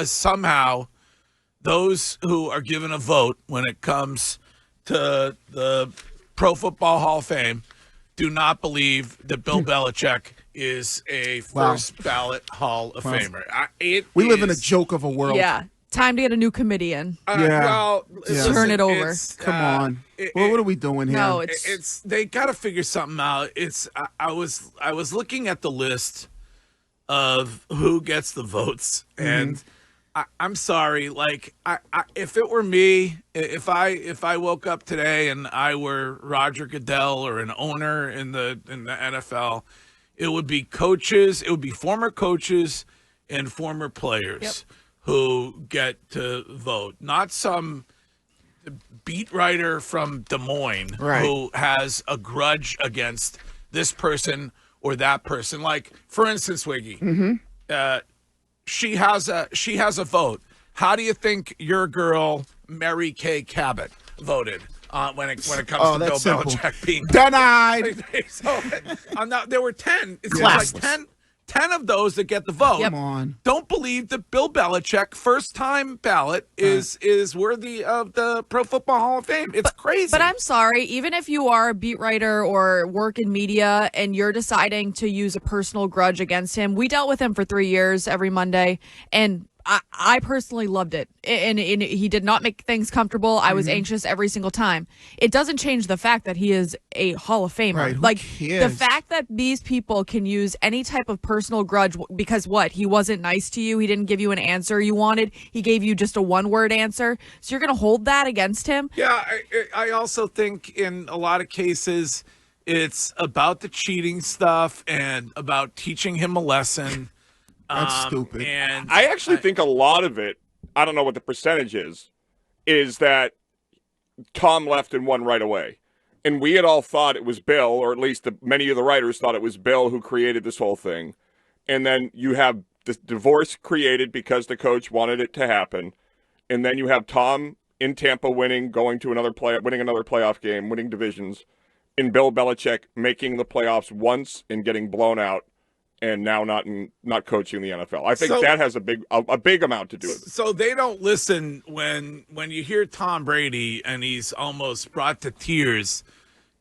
somehow those who are given a vote when it comes to the Pro Football Hall of Fame do not believe that Bill Belichick is a first ballot Hall of Famer. We live in a joke of a world. Yeah. Time to get a new committee in. Listen, turn it over. Come on. What are we doing here? No, it's they got to figure something out. I was looking at the list of who gets the votes, and I'm sorry. Like, if it were me, if I woke up today and I were Roger Goodell or an owner in the NFL, it would be coaches. It would be former coaches and former players who get to vote, not some beat writer from Des Moines who has a grudge against this person or that person. Like, for instance, Wiggy, she has a vote. How do you think your girl Mary Kay Cabot voted when it comes to Bill Belichick being denied? There were 10. It's like 10 of those that get the vote. Come on. Don't believe that Bill Belichick, first-time ballot, is worthy of the Pro Football Hall of Fame. It's crazy. But I'm sorry, even if you are a beat writer or work in media and you're deciding to use a personal grudge against him, we dealt with him for 3 years every Monday, and I personally loved it. And he did not make things comfortable. I was anxious every single time. It doesn't change the fact that he is a Hall of Famer. Right, like, cares? the fact that these people can use any type of personal grudge because he wasn't nice to you. He didn't give you an answer you wanted. He gave you just a one-word answer. So you're going to hold that against him? Yeah, I also think in a lot of cases it's about the cheating stuff and about teaching him a lesson. That's stupid. And I actually think a lot of it, I don't know what the percentage is that Tom left and won right away. And we had all thought it was Bill, or at least many of the writers thought it was Bill who created this whole thing. And then you have the divorce created because the coach wanted it to happen. And then you have Tom in Tampa winning another playoff game, winning divisions, and Bill Belichick making the playoffs once and getting blown out. And now not coaching the NFL. I think that has a big amount to do with it. So they don't listen when you hear Tom Brady and he's almost brought to tears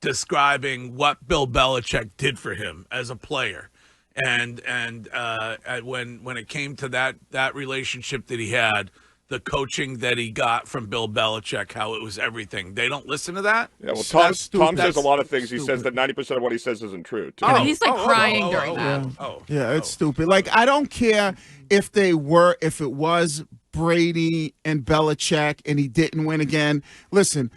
describing what Bill Belichick did for him as a player, and when it came to that relationship that he had, the coaching that he got from Bill Belichick, how it was everything. They don't listen to that? Yeah, well, Tom says a lot of things. He says that 90% of what he says isn't true, too. He's like crying during that. Yeah, it's stupid. Like, I don't care if it was Brady and Belichick and he didn't win again. Listen,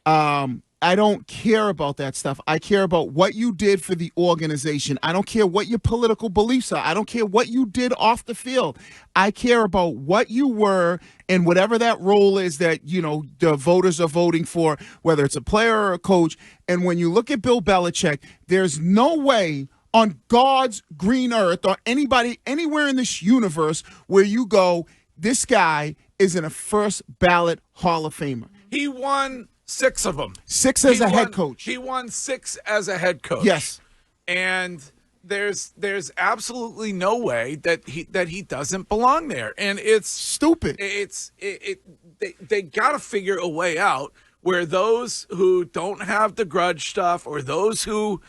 I don't care about that stuff. I care about what you did for the organization. I don't care what your political beliefs are. I don't care what you did off the field. I care about what you were and whatever that role is that, the voters are voting for, whether it's a player or a coach. And when you look at Bill Belichick, there's no way on God's green earth or anybody anywhere in this universe where you go, this guy is in a first ballot Hall of Famer. He won 6 of them. 6 as a head coach. He won 6 as a head coach. Yes. And there's absolutely no way that he doesn't belong there. And it's stupid. They got to figure a way out where those who don't have the grudge stuff or those who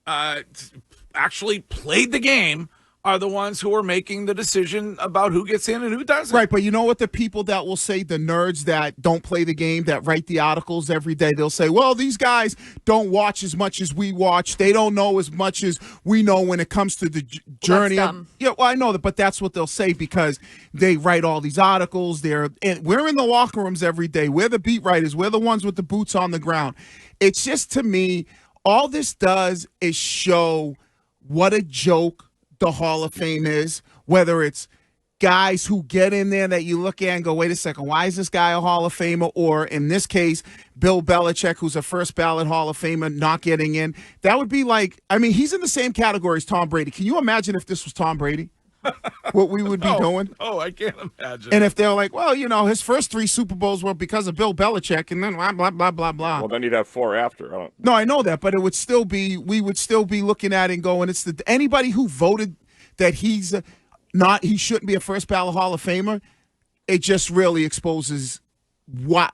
actually played the game are the ones who are making the decision about who gets in and who doesn't. Right, but you know what the people that will say, the nerds that don't play the game, that write the articles every day, they'll say, well, these guys don't watch as much as we watch. They don't know as much as we know when it comes to the journey. Yeah, well, I know that, but that's what they'll say because they write all these articles. We're in the locker rooms every day. We're the beat writers. We're the ones with the boots on the ground. It's just, to me, all this does is show what a joke the Hall of Fame is, whether it's guys who get in there that you look at and go, wait a second, why is this guy a Hall of Famer? Or in this case, Bill Belichick, who's a first ballot Hall of Famer, not getting in. That would be like, he's in the same category as Tom Brady. Can you imagine if this was Tom Brady? What we would be doing? Oh, I can't imagine. And if they're like, well, his first 3 Super Bowls were because of Bill Belichick, and then blah, blah, blah, blah, blah. Well, then you'd have 4 after. No, I know that, but we would still be looking at it and going, anybody who voted that he shouldn't be a first ballot Hall of Famer, it just really exposes what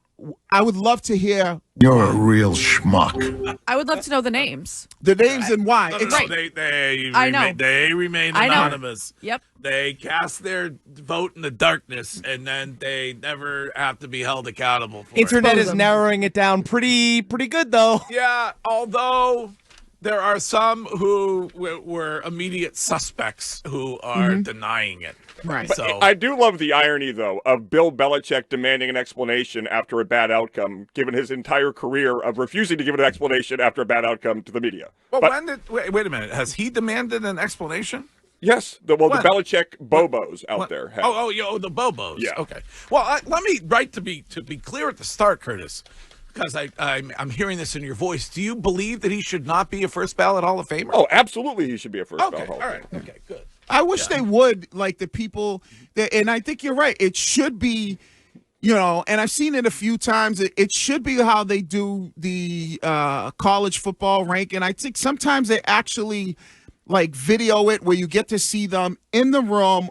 I would love to hear. You're a real schmuck. I would love to know the names. The names and why. No, It's- they remain I know. anonymous. Yep. They cast their vote in the darkness, and then they never have to be held accountable for Internet it. is narrowing it down pretty good though. Yeah, although there are some who were immediate suspects who are denying it. Right. So I do love the irony, though, of Bill Belichick demanding an explanation after a bad outcome, given his entire career of refusing to give an explanation after a bad outcome to the media. well, But when did wait a minute? Has he demanded an explanation? yes, the When? Belichick Bobos out there have. The Bobos. Yeah. Okay. Well, let me to be clear at the start, Curtis, because I'm hearing this in your voice. Do you believe that he should not be a first ballot Hall of Famer? Oh, absolutely, he should be a first okay. ballot All Hall of right. Famer. Okay. Good. I wish they would, like the people that, and I think you're right. It should be, and I've seen it a few times. It should be how they do the college football ranking. I think sometimes they actually like video it where you get to see them in the room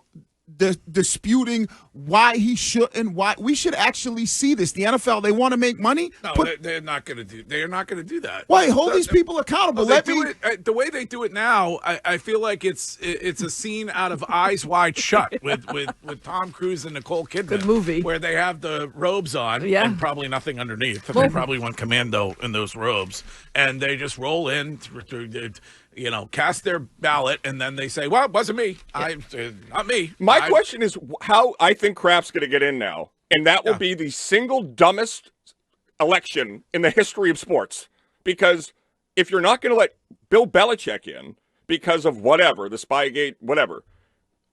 disputing why he shouldn't. Why we should actually see this. The NFL, they want to make money. No, they're not going to do. They are not going to do that. Why hold these people accountable? Well, the way they do it now, I feel like it's a scene out of Eyes Wide Shut with Tom Cruise and Nicole Kidman. Good movie. Where they have the robes on and probably nothing underneath. They probably went commando in those robes, and they just roll in cast their ballot, and then they say, "Well, it wasn't me. Not me." My question is how I think Kraft's going to get in now, and that will be the single dumbest election in the history of sports. Because if you're not going to let Bill Belichick in because of whatever, the Spygate, whatever,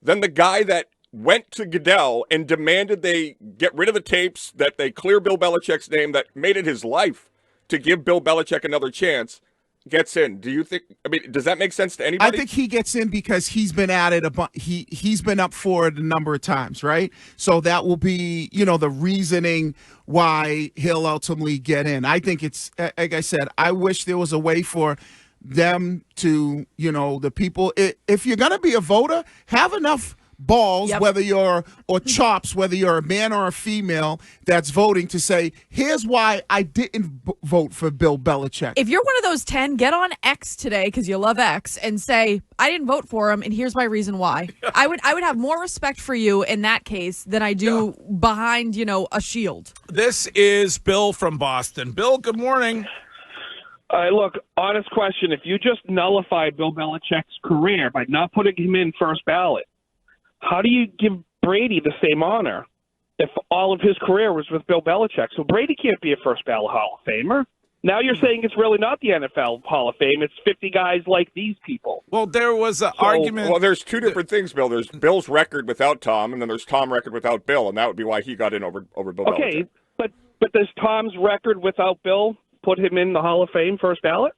then the guy that went to Goodell and demanded they get rid of the tapes, that they clear Bill Belichick's name, that made it his life to give Bill Belichick another chance, gets in. Do you think? I mean, does that make sense to anybody? I think he gets in because he's been at it he's been up for it a number of times, right? So that will be, the reasoning why he'll ultimately get in. I think it's, like I said, I wish there was a way for them to, the people, if you're going to be a voter, have enough balls, or chops, whether you're a man or a female that's voting, to say, here's why I didn't vote for Bill Belichick. If you're one of those 10, get on X today because you love X and say, I didn't vote for him and here's my reason why. I would have more respect for you in that case than I do behind, a shield. This is Bill from Boston. Bill, good morning. Look, honest question. If you just nullify Bill Belichick's career by not putting him in first ballot, how do you give Brady the same honor if all of his career was with Bill Belichick? So Brady can't be a first ballot Hall of Famer. Now you're saying it's really not the NFL Hall of Fame. It's 50 guys like these people. Well, there was an argument. Well, there's two different things, Bill. There's Bill's record without Tom, and then there's Tom's record without Bill, and that would be why he got in over Bill Belichick. Okay, but does Tom's record without Bill put him in the Hall of Fame first ballot?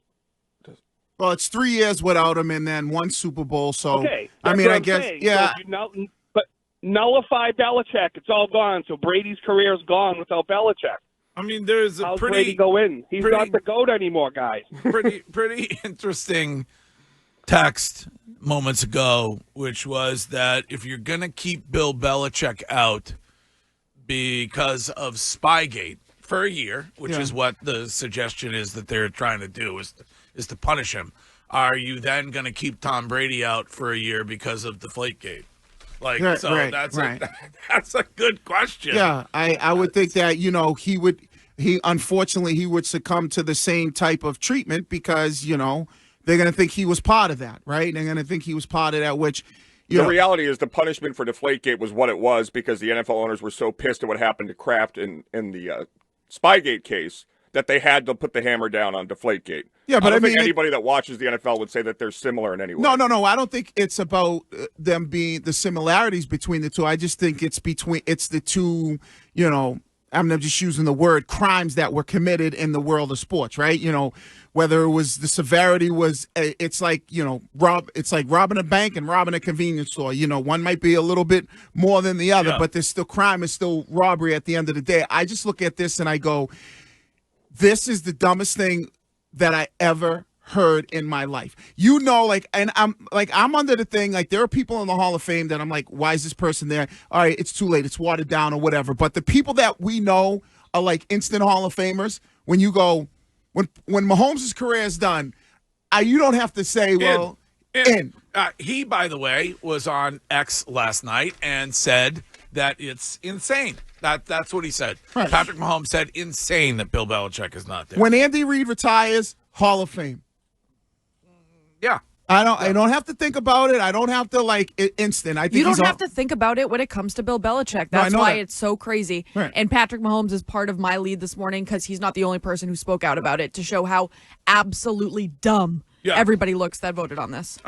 Well, it's 3 years without him and then one Super Bowl. So, okay, I mean, I guess, So but nullify Belichick. It's all gone. So Brady's career is gone without Belichick. I mean, there's a How's Brady go in? He's not the GOAT anymore, guys. pretty interesting text moments ago, which was that if you're going to keep Bill Belichick out because of Spygate for a year, which is what the suggestion is that they're trying to do, is to punish him, are you then going to keep Tom Brady out for a year because of Deflategate? That's a good question. Yeah, I would think that, he unfortunately would succumb to the same type of treatment because, they're going to think he was part of that, right? They're going to think he was part of that, which, the reality is the punishment for Deflategate was what it was because the NFL owners were so pissed at what happened to Kraft in the Spygate case that they had to put the hammer down on Deflategate. Yeah, but I don't think anybody that watches the NFL would say that they're similar in any way. No. I don't think it's about them being the similarities between the two. I just think it's the two, I'm just using the word crimes that were committed in the world of sports, right? Whether it was the severity was, it's like, it's like robbing a bank and robbing a convenience store. One might be a little bit more than the other, but there's still crime is still robbery at the end of the day. I just look at this and I go, this is the dumbest thing that I ever heard in my life. You know, and I'm under the thing, there are people in the Hall of Fame that I'm like, why is this person there? All right, it's too late. It's watered down or whatever. But the people that we know are like instant Hall of Famers. When you go, when Mahomes' career is done, you don't have to say, well, in. He, by the way, was on X last night and said that it's insane. That's what he said. Right. Patrick Mahomes said insane that Bill Belichick is not there. When Andy Reid retires, Hall of Fame. Yeah. I don't have to think about it. I don't have to instant. I think you don't have to think about it when it comes to Bill Belichick. That's why it's so crazy. Right. And Patrick Mahomes is part of my lead this morning because he's not the only person who spoke out about it to show how absolutely dumb everybody looks that voted on this.